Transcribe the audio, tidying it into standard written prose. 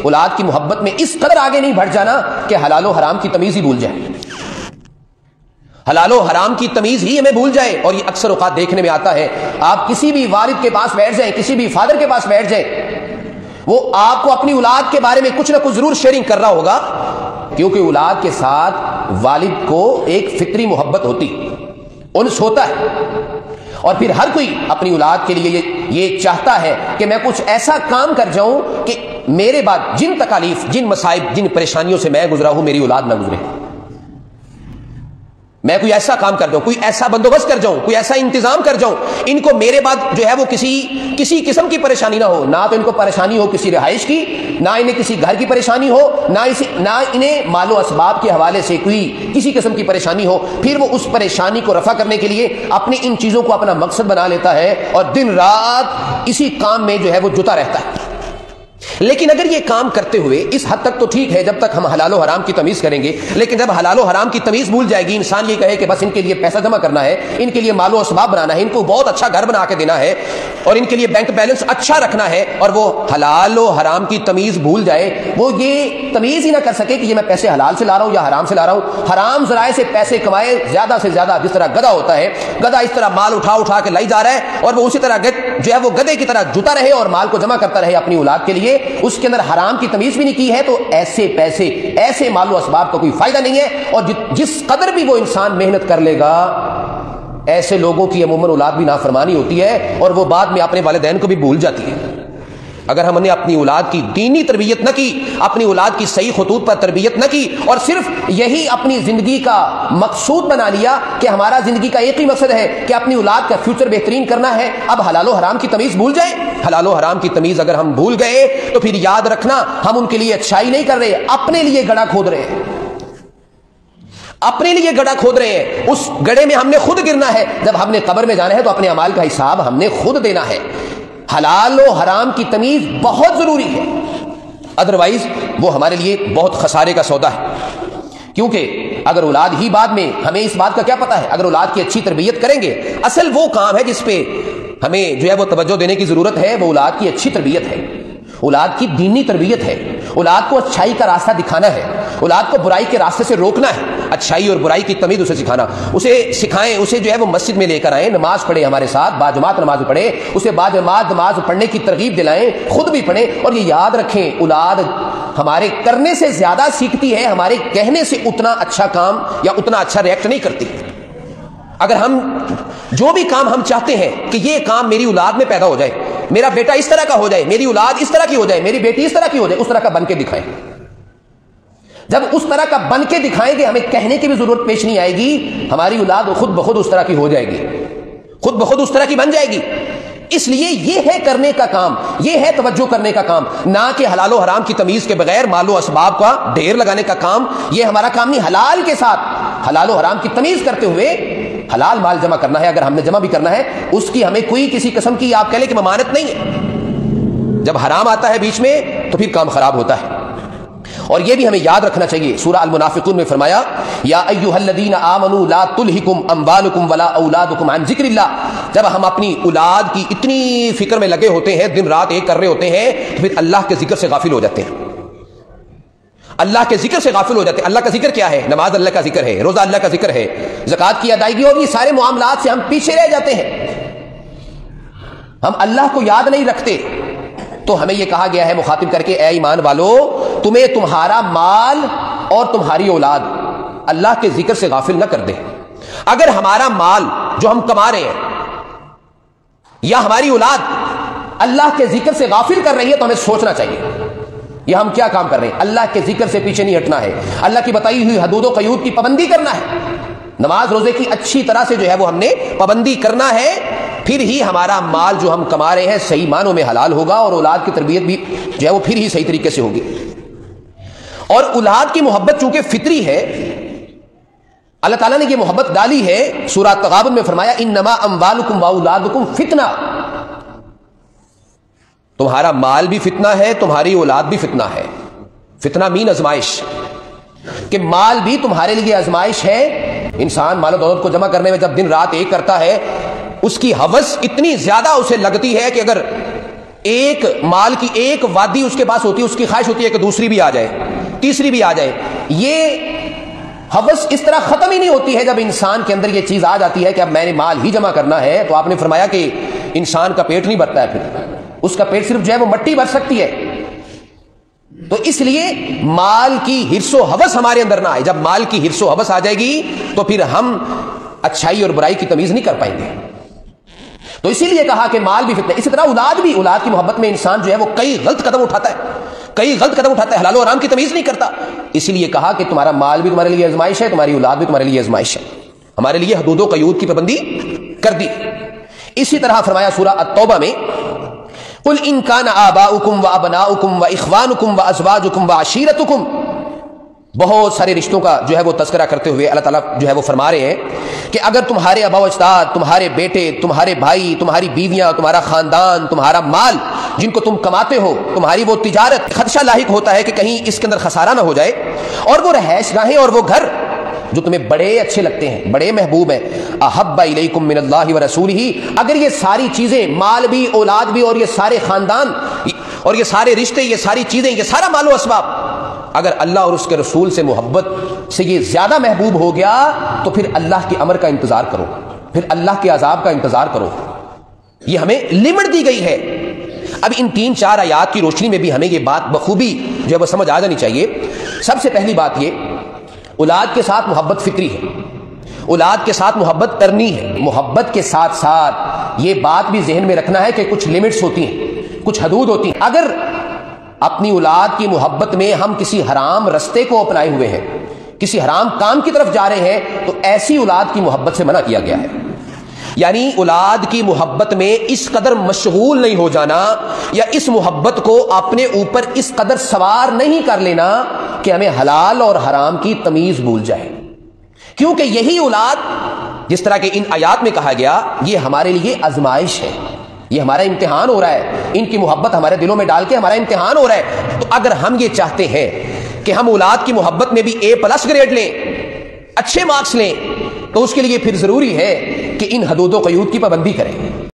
اولاد کی محبت میں اس قدر آگے نہیں بڑھ جانا کہ حلال و حرام کی تمیز ہی بھول جائے، حلال و حرام کی تمیز ہی ہمیں بھول جائے۔ اور یہ اکثر اوقات دیکھنے میں آتا ہے، آپ کسی بھی والد کے پاس بیٹھ جائیں، کسی بھی فادر کے پاس بیٹھ جائیں، وہ آپ کو اپنی اولاد کے بارے میں کچھ نہ کچھ ضرور شیئرنگ کر رہا ہوگا، کیونکہ اولاد کے ساتھ والد کو ایک فطری محبت ہوتی، انس ہوتا ہے، اور پھر ہر کوئی اپنی اولاد کے لیے یہ چاہتا ہے کہ میں کچھ ایسا کام کر جاؤں کہ میرے بعد جن تکالیف، جن مصائب، جن پریشانیوں سے میں گزرا ہوں میری اولاد نہ گزرے، میں کوئی ایسا کام کر جاؤں، کوئی ایسا بندوبست کر جاؤں، کوئی ایسا انتظام کر جاؤں، ان کو میرے بعد جو ہے وہ کسی قسم کی پریشانی نہ ہو، نہ تو ان کو پریشانی ہو کسی رہائش کی، نہ انہیں کسی گھر کی پریشانی ہو، نہ انہیں مال و اسباب کے حوالے سے کسی قسم کی پریشانی ہو۔ پھر وہ اس پریشانی کو رفع کرنے کے لیے اپنی ان چیزوں کو اپنا مقصد بنا لیتا ہے اور دن رات اسی کام میں جو ہے وہ جتا رہتا ہے۔ لیکن اگر یہ کام کرتے ہوئے، اس حد تک تو ٹھیک ہے جب تک ہم حلال و حرام کی تمیز کریں گے، لیکن جب حلال و حرام کی تمیز بھول جائے گی، انسان یہ کہے کہ بس ان کے لیے پیسہ جمع کرنا ہے، ان کے لیے مال و اسباب بنانا ہے، ان کو بہت اچھا گھر بنا کے دینا ہے اور ان کے لیے بینک بیلنس اچھا رکھنا ہے، اور وہ حلال و حرام کی تمیز بھول جائے، وہ یہ تمیز ہی نہ کر سکے کہ یہ میں پیسے حلال سے لا رہا ہوں یا حرام سے لا رہا ہوں، حرام ذرائع سے پیسے کمائے زیادہ سے زیادہ، جس طرح گدھا ہوتا ہے، گدھا اس طرح مال اٹھا کے لائی جا رہا ہے اور وہ اسی طرح جو ہے وہ گدھے کی طرح جتا رہے اور مال کو جمع کرتا رہے اپنی اولاد کے لیے، اس کے اندر حرام کی تمیز بھی نہیں کی ہے، تو ایسے پیسے، ایسے مال و اسباب کا کوئی فائدہ نہیں ہے۔ اور جس قدر بھی وہ انسان محنت کر لے گا، ایسے لوگوں کی عموماً اولاد بھی نافرمانی ہوتی ہے اور وہ بعد میں اپنے والدین کو بھی بھول جاتی ہے۔ اگر ہم نے اپنی اولاد کی دینی تربیت نہ کی، اپنی اولاد کی صحیح خطوط پر تربیت نہ کی، اور صرف یہی اپنی زندگی کا مقصود بنا لیا کہ ہمارا زندگی کا ایک ہی مقصد ہے کہ اپنی اولاد کا فیوچر بہترین کرنا ہے، اب حلال و حرام کی تمیز بھول جائیں۔ حلال و حرام کی تمیز اگر ہم بھول گئے تو پھر یاد رکھنا ہم ان کے لیے اچھائی نہیں کر رہے، اپنے لیے گڑھا کھود رہے ہیں، اپنے لیے گڑھا کھود رہے ہیں۔ اس گڑھے میں ہم نے خود گرنا ہے، جب ہم نے قبر میں جانا ہے تو اپنے اعمال کا حساب ہم نے خود دینا ہے۔ حلال و حرام کی تمیز بہت ضروری ہے، ادروائز وہ ہمارے لیے بہت خسارے کا سودا ہے، کیونکہ اگر اولاد ہی بعد میں، ہمیں اس بات کا کیا پتا ہے، اگر اولاد کی اچھی تربیت کریں گے، اصل وہ کام ہے جس پہ ہمیں جو ہے وہ توجہ دینے کی ضرورت ہے، وہ اولاد کی اچھی تربیت ہے، اولاد کی دینی تربیت ہے، اولاد کو اچھائی کا راستہ دکھانا ہے، اولاد کو برائی کے راستے سے روکنا ہے، اچھائی اور برائی کی تمیز اسے سکھانا، اسے سکھائیں، اسے جو ہے وہ مسجد میں لے کر آئیں، نماز پڑھے ہمارے ساتھ، باجماعت نماز پڑھے، اسے باجماعت نماز پڑھنے کی ترغیب دلائیں، خود بھی پڑھیں، اور یہ یاد رکھیں اولاد ہمارے کرنے سے زیادہ سیکھتی ہے، ہمارے کہنے سے اتنا اچھا کام یا اتنا اچھا ریئیکٹ نہیں کرتی۔ اگر ہم جو بھی کام ہم چاہتے ہیں کہ یہ کام میری اولاد میں پیدا ہو جائے، میرا بیٹا اس طرح کا ہو جائے، میری اولاد اس طرح کی ہو جائے، میری بیٹی اس طرح کی ہو جائے، اس طرح کا بن کے دکھائیں۔ جب اس طرح کا بن کے دکھائیں گے، ہمیں کہنے کی بھی ضرورت پیش نہیں آئے گی، ہماری اولاد خود بخود اس طرح کی ہو جائے گی، خود بخود اس طرح کی بن جائے گی۔ اس لیے یہ ہے کرنے کا کام، یہ ہے توجہ کرنے کا کام، نہ کہ حلال و حرام کی تمیز کے بغیر مال و اسباب کا ڈھیر لگانے کا کام، یہ ہمارا کام نہیں۔ حلال کے ساتھ حلال و حرام کی تمیز کرتے ہوئے حلال مال جمع کرنا ہے، اگر ہم نے جمع بھی کرنا ہے اس کی ہمیں کوئی کسی قسم کی آپ کہہ لیں کہ ممانت نہیں ہے۔ جب حرام آتا ہے بیچ میں تو پھر کام خراب ہوتا ہے، اور یہ بھی ہمیں یاد رکھنا چاہیے۔ سورہ المنافقون میں فرمایا یا ایھا الذین آمنوا لا تلھکم اموالکم ولا اولادکم عن ذکر اللہ۔ جب ہم اپنی اولاد کی اتنی فکر میں لگے ہوتے ہیں، دن رات ایک کر رہے ہوتے ہیں، تو پھر اللہ کے ذکر سے غافل ہو جاتے ہیں، اللہ کے ذکر سے غافل ہو جاتے ہیں۔ اللہ کا ذکر کیا ہے؟ نماز اللہ کا ذکر ہے، روزہ اللہ کا ذکر ہے، زکوٰۃ کی ادائیگی، اور یہ سارے معاملات سے ہم پیچھے رہ جاتے ہیں، ہم اللہ کو یاد نہیں رکھتے۔ تو ہمیں یہ کہا گیا ہے مخاطب کر کے، اے ایمان والو، تمہیں تمہارا مال اور تمہاری اولاد اللہ کے ذکر سے غافل نہ کر دے۔ اگر ہمارا مال جو ہم کما رہے ہیں یا ہماری اولاد اللہ کے ذکر سے غافل کر رہی ہے تو ہمیں سوچنا چاہیے یہ ہم کیا کام کر رہے ہیں۔ اللہ کے ذکر سے پیچھے نہیں ہٹنا ہے، اللہ کی بتائی ہوئی حدود و قیود کی پابندی کرنا ہے، نماز روزے کی اچھی طرح سے جو ہے وہ ہم نے پابندی کرنا ہے، پھر ہی ہمارا مال جو ہم کما رہے ہیں صحیح معنوں میں حلال ہوگا، اور اولاد کی تربیت بھی جو ہے وہ پھر ہی صحیح طریقے سے ہوگی۔ اور اولاد کی محبت چونکہ فطری ہے، اللہ تعالیٰ نے یہ محبت ڈالی ہے، سورہ تغابن میں فرمایا انما اموالکم واولادکم فتنہ، تمہارا مال بھی فتنہ ہے، تمہاری اولاد بھی فتنہ ہے۔ فتنہ مین آزمائش، کہ مال بھی تمہارے لیے آزمائش ہے۔ انسان مال و دولت کو جمع کرنے میں جب دن رات ایک کرتا ہے، اس کی ہوس اتنی زیادہ اسے لگتی ہے کہ اگر ایک مال کی ایک وادی اس کے پاس ہوتی ہے، اس کی خواہش ہوتی ہے کہ دوسری بھی آ جائے، تیسری بھی آ جائے. یہ ہوس اس طرح ختم ہی نہیں ہوتی ہے. جب انسان کے اندر یہ چیز آ جاتی ہے کہ اب میں نے مال ہی جمع کرنا ہے، تو آپ نے فرمایا کہ انسان کا پیٹ نہیں بھرتا ہے، پھر اس کا پیٹ صرف جو ہے وہ مٹی بھر سکتی ہے. تو اس لیے مال کی حرص و ہوس ہمارے اندر نہ آئے. جب مال کی حرص و ہوس آ جائے گی تو پھر ہم اچھائی اور برائی کی تمیز نہیں کر پائیں گے. تو اسی لیے کہا کہ مال بھی فتنہ. اسی طرح اولاد بھی، اولاد کی محبت میں انسان جو ہے وہ کئی غلط قدم اٹھاتا ہے، حلال و حرام کی تمیز نہیں کرتا. اسی لیے کہا کہ تمہارا مال بھی تمہارے لیے آزمائش ہے، تمہاری اولاد بھی تمہارے لیے آزمائش ہے. ہمارے لیے حدود و قیود کی پابندی کر دی. اسی طرح فرمایا سورہ التوبہ میں، قل ان کان آباؤکم وابناؤکم واخوانکم وازواجکم وعشیرتکم. بہت سارے رشتوں کا جو ہے وہ تذکرہ کرتے ہوئے اللہ تعالیٰ جو ہے وہ فرما رہے ہیں کہ اگر تمہارے آبا و اجداد، تمہارے بیٹے، تمہارے بھائی، تمہاری بیویاں، تمہارا خاندان، تمہارا مال جن کو تم کماتے ہو، تمہاری وہ تجارت، خدشہ لاحق ہوتا ہے کہ کہیں اس کے اندر خسارہ نہ ہو جائے، اور وہ رہائش گاہیں اور وہ گھر جو تمہیں بڑے اچھے لگتے ہیں، بڑے محبوب ہیں، احب الیکم من اللہ ورسولہ. اگر یہ ساری چیزیں، مال بھی، اولاد بھی، اور یہ سارے خاندان اور یہ سارے رشتے، یہ ساری چیزیں، یہ سارا مال و اسباب اگر اللہ اور اس کے رسول سے محبت سے یہ زیادہ محبوب ہو گیا تو پھر اللہ کے امر کا انتظار کرو، پھر اللہ کے عذاب کا انتظار کرو. یہ ہمیں لمٹ دی گئی ہے. اب ان 3-4 آیات کی روشنی میں بھی ہمیں یہ بات بخوبی جو ہے وہ سمجھ آ جانی چاہیے. سب سے پہلی بات یہ، اولاد کے ساتھ محبت فطری ہے، اولاد کے ساتھ محبت کرنی ہے. محبت کے ساتھ ساتھ یہ بات بھی ذہن میں رکھنا ہے کہ کچھ لمٹس ہوتی ہیں، کچھ حدود ہوتی ہیں. اگر اپنی اولاد کی محبت میں ہم کسی حرام رستے کو اپنائے ہوئے ہیں، کسی حرام کام کی طرف جا رہے ہیں، تو ایسی اولاد کی محبت سے منع کیا گیا ہے. یعنی اولاد کی محبت میں اس قدر مشغول نہیں ہو جانا، یا اس محبت کو اپنے اوپر اس قدر سوار نہیں کر لینا کہ ہمیں حلال اور حرام کی تمیز بھول جائے. کیونکہ یہی اولاد، جس طرح کہ ان آیات میں کہا گیا، یہ ہمارے لیے آزمائش ہے، یہ ہمارا امتحان ہو رہا ہے. ان کی محبت ہمارے دلوں میں ڈال کے ہمارا امتحان ہو رہا ہے. تو اگر ہم یہ چاہتے ہیں کہ ہم اولاد کی محبت میں بھی A+ گریڈ لیں، اچھے مارکس لیں، تو اس کے لیے پھر ضروری ہے کہ ان حدود و قیود کی پابندی کریں.